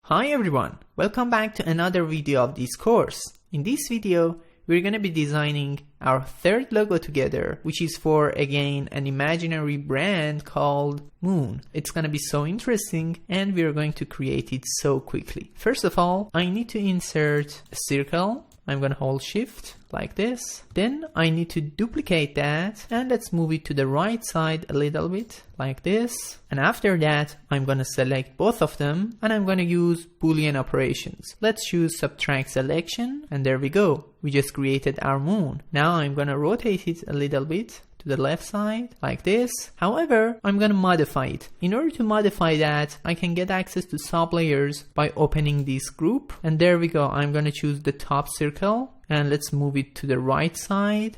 Hi everyone, welcome back to another video of this course. In this video, we're going to be designing our third logo together, which is for, again, an imaginary brand called Moon. It's going to be so interesting and we're going to create it so quickly. First of all, I need to insert a circle. I'm going to hold shift like this. Then I need to duplicate that and let's move it to the right side a little bit like this. And after that, I'm going to select both of them and I'm going to use Boolean operations. Let's choose subtract selection and there we go. We just created our moon. Now I'm going to rotate it a little bit to the left side like this. However, I'm going to modify it. In order to modify that, I can get access to sublayers by opening this group. And there we go. I'm going to choose the top circle and let's move it to the right side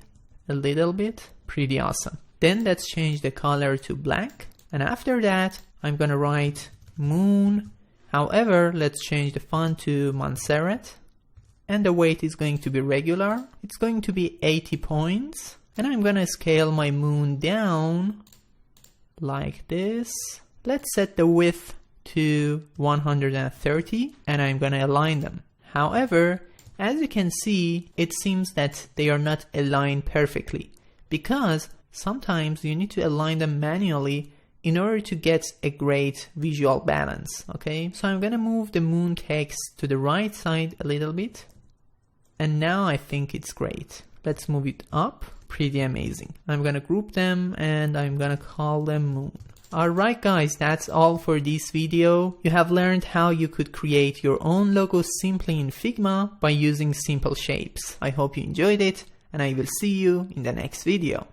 a little bit. Pretty awesome. Then let's change the color to black. And after that, I'm going to write moon. However, let's change the font to Montserrat. And the weight is going to be regular. It's going to be 80 points. And I'm going to scale my moon down like this. Let's set the width to 130 and I'm going to align them. However, as you can see, it seems that they are not aligned perfectly because sometimes you need to align them manually in order to get a great visual balance. Okay, so I'm going to move the moon text to the right side a little bit. And now I think it's great. Let's move it up. Pretty amazing. I'm gonna group them and I'm gonna call them moon. Alright guys, that's all for this video. You have learned how you could create your own logo simply in Figma by using simple shapes. I hope you enjoyed it and I will see you in the next video.